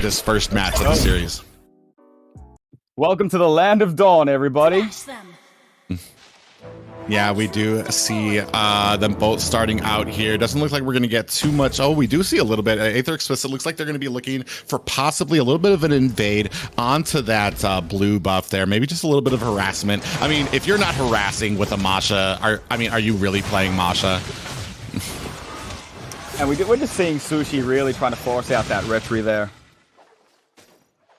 this first match of the series. Welcome to the land of dawn, everybody. Yeah, we do see them both starting out here. Doesn't look like we're going to get too much. Oh, we do see a little bit. Aether Explicit looks like they're going to be looking for possibly a little bit of an invade onto that blue buff there. Maybe just a little bit of harassment. I mean, if you're not harassing with a Masha, are you really playing Masha? And we're just seeing Sushii really trying to force out that retry there.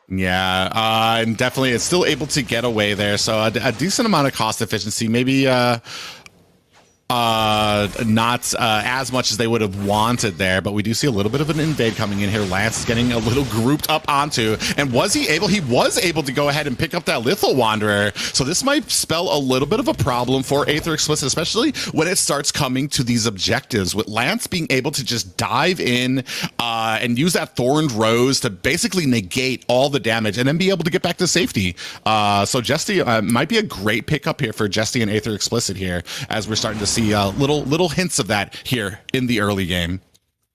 Yeah, and definitely it's still able to get away there. So a decent amount of cost efficiency, maybe not as much as they would have wanted there, but we do see a little bit of an invade coming in here. Lance is getting a little grouped up onto, and he was able to go ahead and pick up that Lethal Wanderer. So this might spell a little bit of a problem for Aether Explicit, especially when it starts coming to these objectives, with Lance being able to just dive in and use that Thorned Rose to basically negate all the damage and then be able to get back to safety. So Jesty might be a great pickup here for Jesty and Aether Explicit here, as we're starting to see little hints of that here in the early game.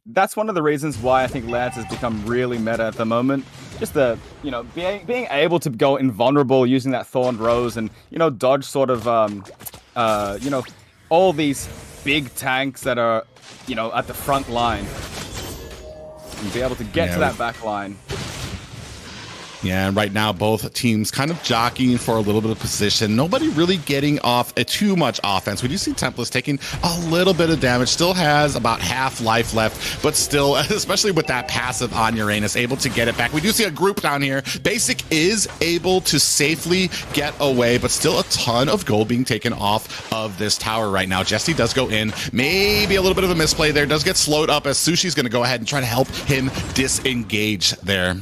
That's one of the reasons why I think Lance has become really meta at the moment. Just being able to go invulnerable using that Thorned Rose and dodge sort of all these big tanks that are at the front line and be able to get to that back line. Yeah, and right now both teams kind of jockeying for a little bit of position. Nobody really getting off too much offense. We do see Temptless taking a little bit of damage. Still has about half life left, but still, especially with that passive on Uranus, able to get it back. We do see a group down here. Basic is able to safely get away, but still a ton of gold being taken off of this tower right now. Jesty does go in. Maybe a little bit of a misplay there. Does get slowed up as Sushii's going to go ahead and try to help him disengage there.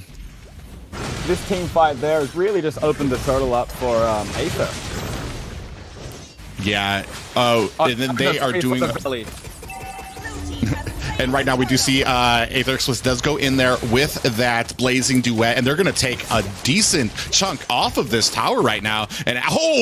This team fight there has really just opened the turtle up for Aether. Yeah. Oh, and then they are doing... And right now we do see Aether Explicit does go in there with that Blazing Duet, and they're going to take a decent chunk off of this tower right now. And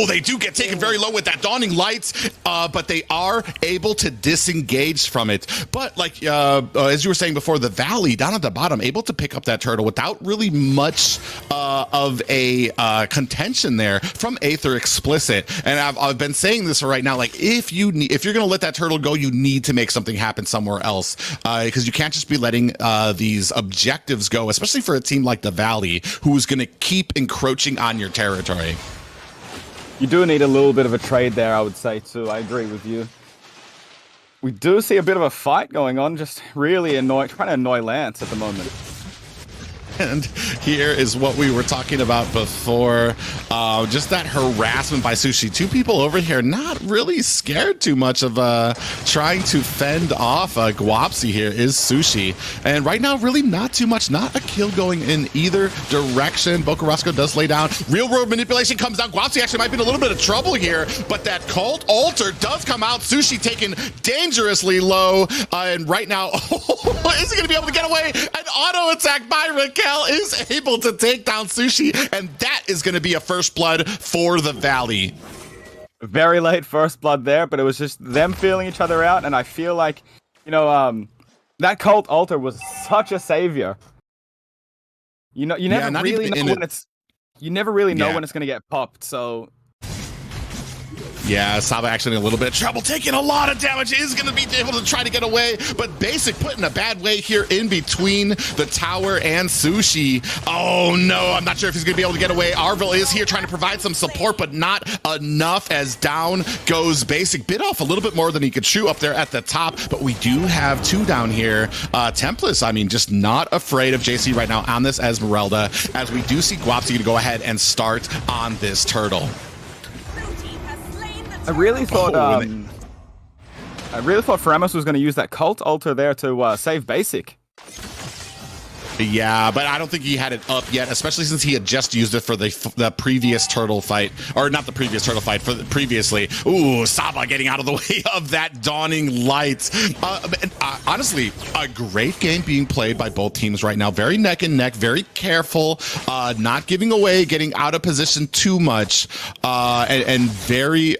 they do get taken very low with that Dawning Lights, but they are able to disengage from it. But like as you were saying before, the Valley down at the bottom able to pick up that turtle without really much of a contention there from Aether Explicit. And I've been saying this right now, like if you're going to let that turtle go, you need to make something happen somewhere else. Because you can't just be letting these objectives go, especially for a team like the Valley, who's going to keep encroaching on your territory. You do need a little bit of a trade there, I would say, too. I agree with you. We do see a bit of a fight going on, just really trying to annoy Lance at the moment. And here is what we were talking about before, just that harassment by Sushii. Two people over here not really scared too much of trying to fend off GUAPZYY here is Sushii. And right now, really not too much, not a kill going in either direction. Bocaroscoe does lay down. Real world manipulation comes down. GUAPZYY actually might be in a little bit of trouble here, but that Cult Altar does come out. Sushii taken dangerously low. And right now, is he going to be able to get away? An auto attack by Raquel is able to take down Sushii, and that is going to be a first blood for the Valley. Very late first blood there, but it was just them feeling each other out, and I feel like, that Cult Altar was such a savior. You never really know when it's going to get popped, so... Yeah, Saba actually in a little bit of trouble, taking a lot of damage, is going to be able to try to get away, but Basic put in a bad way here in between the tower and Sushii. Oh no, I'm not sure if he's going to be able to get away. Arvel is here trying to provide some support, but not enough, as down goes Basic. Bit off a little bit more than he could chew up there at the top, but we do have two down here. Temptless, I mean, just not afraid of JC right now on this Esmeralda, as we do see GUAPZYY to go ahead and start on this turtle. I really thought Faramus was going to use that Cult Altar there to save Basic. Yeah, but I don't think he had it up yet, especially since he had just used it for the previous turtle fight, or not the previous turtle fight, for the previously. Ooh, Saba getting out of the way of that Dawning Lights. Honestly, a great game being played by both teams right now. Very neck and neck, very careful, not giving away, getting out of position too much, and very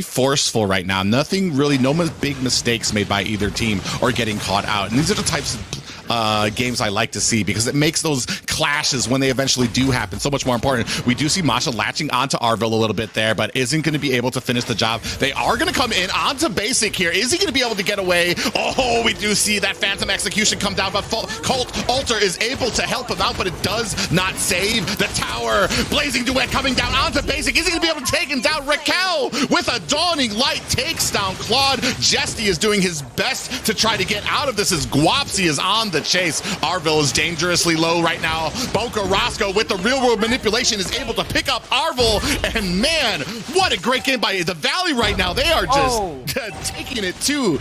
forceful right now. Nothing really, no big mistakes made by either team or getting caught out. And these are the types games I like to see, because it makes those clashes when they eventually do happen so much more important. We do see Masha latching onto Arvel a little bit there, but isn't going to be able to finish the job. They are going to come in onto basic here. Is he going to be able to get away? Oh, we do see that Phantom Execution come down, but Cult Altar is able to help him out, but it does not save the tower. Blazing Duet coming down onto basic. Is he going to be able to take him down? Raquel with a Dawning Light takes down Claude. Jesty is doing his best to try to get out of this as GUAPZYY is on the chase. Arvel is dangerously low right now. Bocaroscoe with the real world manipulation is able to pick up Arvel, and man, what a great game by the Valley right now. They are just taking it to,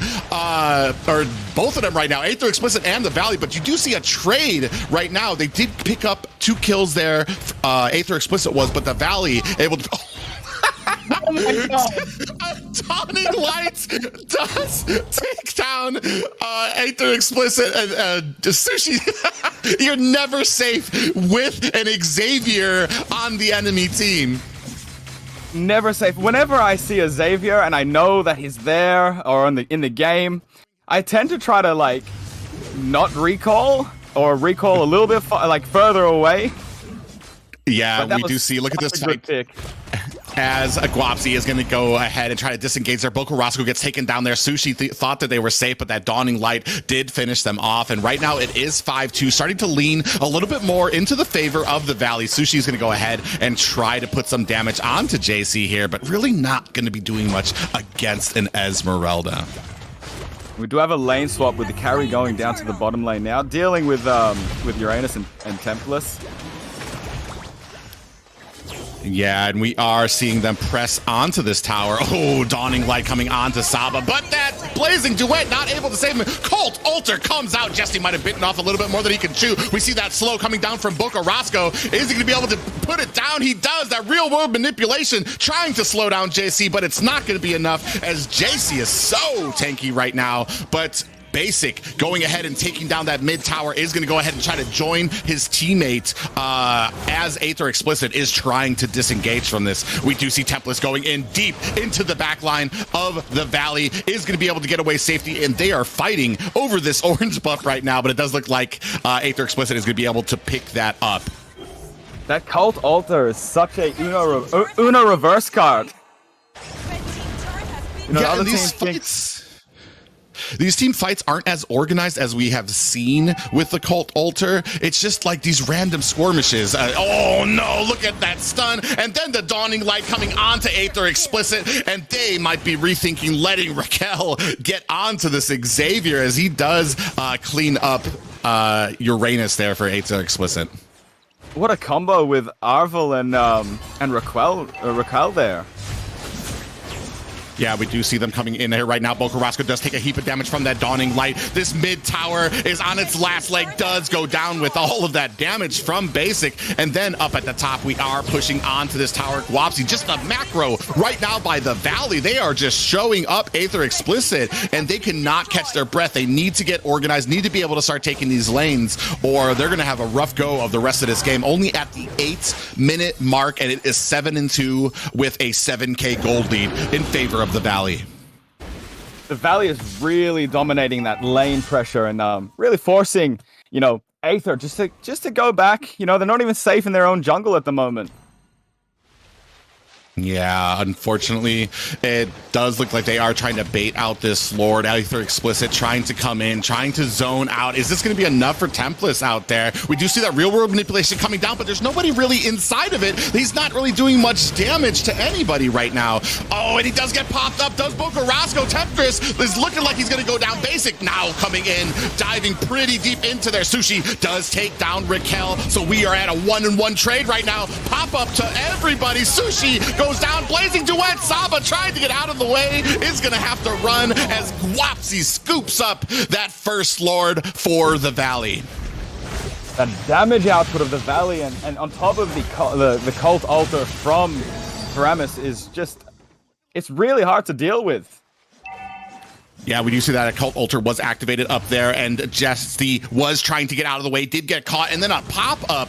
or both of them right now, Aether Explicit and the Valley, but you do see a trade right now. They did pick up 2 kills there, Aether Explicit was, but the Valley able to... Oh my God. Dawning Light does take down Aether Explicit and Sushii. You're never safe with an Xavier on the enemy team. Never safe. Whenever I see a Xavier and I know that he's there or in the game, I tend to try to like not recall or recall a little bit further away. Yeah, we do see. Look at this fight. As GUAPZYY is going to go ahead and try to disengage there. Bocaroscoe gets taken down there. Sushii thought that they were safe, but that Dawning Light did finish them off. And right now it is 5-2, starting to lean a little bit more into the favor of the Valley. Sushii is going to go ahead and try to put some damage onto JC here, but really not going to be doing much against an Esmeralda. We do have a lane swap with the carry going down to the bottom lane now, dealing with Uranus and Temptless. Yeah, and we are seeing them press onto this tower. Oh, Dawning Light coming onto Saba, but that Blazing Duet not able to save him. Cult Altar comes out. Jesty might have bitten off a little bit more than he can chew. We see that slow coming down from Bocaroscoe. Is he going to be able to put it down? He does. That real world manipulation trying to slow down JC, but it's not going to be enough as JC is so tanky right now. But Basic going ahead and taking down that mid tower is going to go ahead and try to join his teammate as Aether Explicit is trying to disengage from this. We do see Temptless going in deep into the back line of the Valley, is going to be able to get away safety, and they are fighting over this orange buff right now, but it does look like Aether Explicit is going to be able to pick that up. That Cult Altar is such a Uno reverse card. You know, yeah, these team fights aren't as organized as we have seen with the Cult Altar. It's just like these random skirmishes. Oh no, look at that stun. And then the Dawning Light coming onto Aether Explicit, and they might be rethinking letting Raquel get onto this Xavier as he does clean up Uranus there for Aether Explicit. What a combo with Arvel and Raquel there. Yeah, we do see them coming in here right now. Bocaroscoe does take a heap of damage from that Dawning Light. This mid tower is on its last leg, does go down with all of that damage from Basic. And then up at the top, we are pushing onto this tower. GUAPZYY, just a macro right now by the Valley. They are just showing up Aether Explicit, and they cannot catch their breath. They need to get organized, need to be able to start taking these lanes, or they're going to have a rough go of the rest of this game. Only at the 8-minute mark, and it is 7-2 with a 7K gold lead in favor of the Valley. The Valley is really dominating that lane pressure and really forcing, you know, Aether just to go back. You know, they're not even safe in their own jungle at the moment. Yeah, unfortunately, it does look like they are trying to bait out this Lord. Aether Explicit trying to come in, trying to zone out. Is this going to be enough for Temptless out there? We do see that real world manipulation coming down, but there's nobody really inside of it. He's not really doing much damage to anybody right now. Oh, and he does get popped up. Does Bocaroscoe. Temptress is looking like he's going to go down. Basic now coming in, diving pretty deep into there. Sushii does take down Raquel, so we are at a 1-1 trade right now. Pop up to everybody. Sushii goes down. Blazing Duet. Saba trying to get out of the way, is going to have to run as GUAPZYY scoops up that first Lord for the Valley. That damage output of the Valley and on top of the Cult Altar from Paramus is just, it's really hard to deal with. Yeah, we do see that Occult Altar was activated up there, and Jesty was trying to get out of the way, did get caught, and then a pop-up.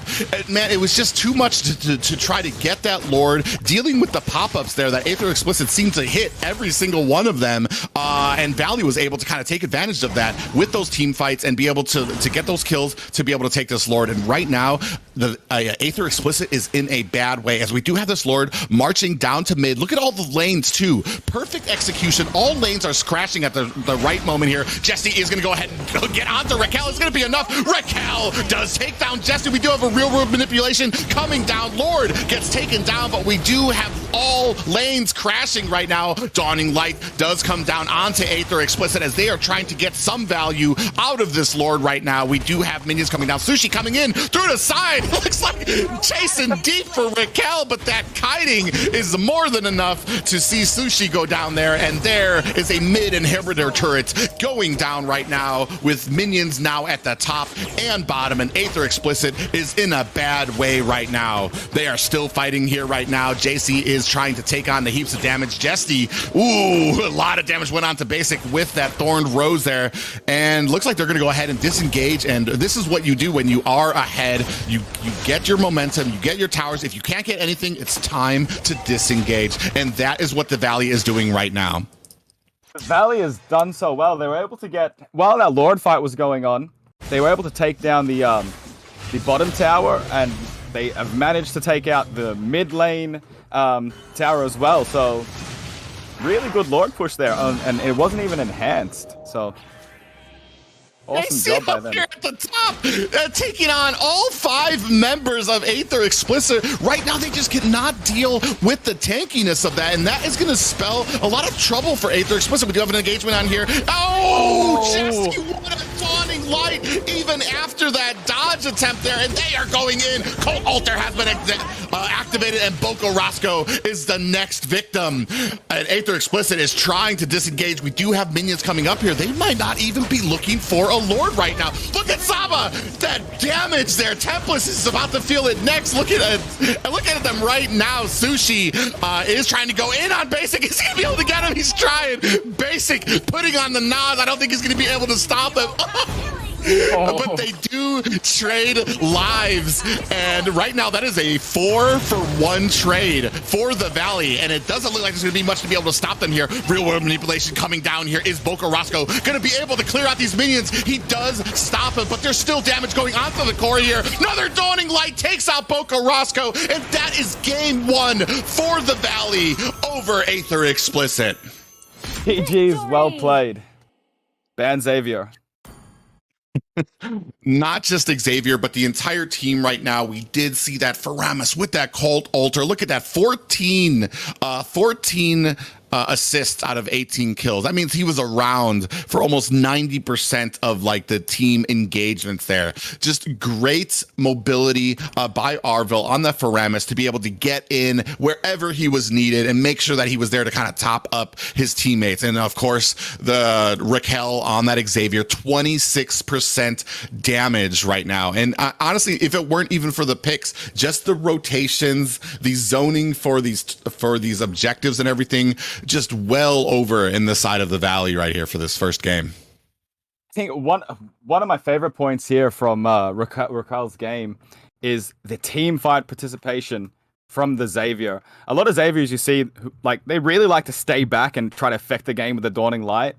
Man, it was just too much to try to get that Lord. Dealing with the pop-ups there, that Aether Explicit seemed to hit every single one of them, and Valley was able to kind of take advantage of that with those team fights and be able to get those kills to be able to take this Lord. And right now, the Aether Explicit is in a bad way, as we do have this Lord marching down to mid. Look at all the lanes, too. Perfect execution. All lanes are crashing at the right moment here. Jesty is going to go ahead and get onto Raquel. It's going to be enough. Raquel does take down Jesty. We do have a real world manipulation coming down. Lord gets taken down, but we do have all lanes crashing right now. Dawning Light does come down onto Aether Explicit as they are trying to get some value out of this Lord right now. We do have minions coming down. Sushii coming in through the side. Looks like chasing deep for Raquel, but that kiting is more than enough to see Sushii go down there, and there is a mid inhibitor turret going down right now with minions now at the top and bottom, and Aether Explicit is in a bad way right now. They are still fighting here right now. JC is trying to take on the heaps of damage. Jesty, ooh, a lot of damage went on to basic with that Thorned Rose there, and looks like they're going to go ahead and disengage, and this is what you do when you are ahead. You get your momentum, you get your towers. If you can't get anything, it's time to disengage, and that is what the Valley is doing right now. Valley has done so well. They were able to get, while that Lord fight was going on, they were able to take down the bottom tower, and they have managed to take out the mid lane tower as well. So really good Lord push there, and it wasn't even enhanced. So awesome job by them. Here at the top, taking on all 5 members of Aether Explicit. Right now, they just cannot deal with the tankiness of that, and that is going to spell a lot of trouble for Aether Explicit. We do have an engagement on here. Oh! Jesty, what a Dawning Light, even after that dodge attempt there, and they are going in. Occult Altar has been activated, and Bocaroscoe is the next victim. And Aether Explicit is trying to disengage. We do have minions coming up here. They might not even be looking for a Lord right now. Look at Saba, that damage there. Temptless is about to feel it next. Look at them right now. Sushii is trying to go in on basic. Is he gonna be able to get him? He's trying. Basic putting on the nod. I don't think he's gonna be able to stop him. But they do trade lives, and right now that is a 4-for-1 trade for the Valley, and it doesn't look like there's going to be much to be able to stop them here. Real world manipulation coming down here. Is Bocaroscoe going to be able to clear out these minions? He does stop him, but there's still damage going on to the core here. Another Dawning Light takes out Bocaroscoe, and that is game 1 for the Valley over Aether Explicit. GG's, well played. Ban Xavier. Not just Xavier, but the entire team right now. We did see that Faramis with that Occult Altar. Look at that, 14 assists out of 18 kills. That means he was around for almost 90% of like the team engagements there. Just great mobility by Arvel on the Faramis to be able to get in wherever he was needed and make sure that he was there to kind of top up his teammates. And of course, the Raquel on that Xavier, 26% damage right now. And honestly, if it weren't even for the picks, just the rotations, the zoning for these objectives and everything, just well over in the side of the Valley right here for this first game. I think one of my favorite points here from Raquel's game is the team fight participation from the Xavier. A lot of Xaviers you see, like, they really like to stay back and try to affect the game with the Dawning Light.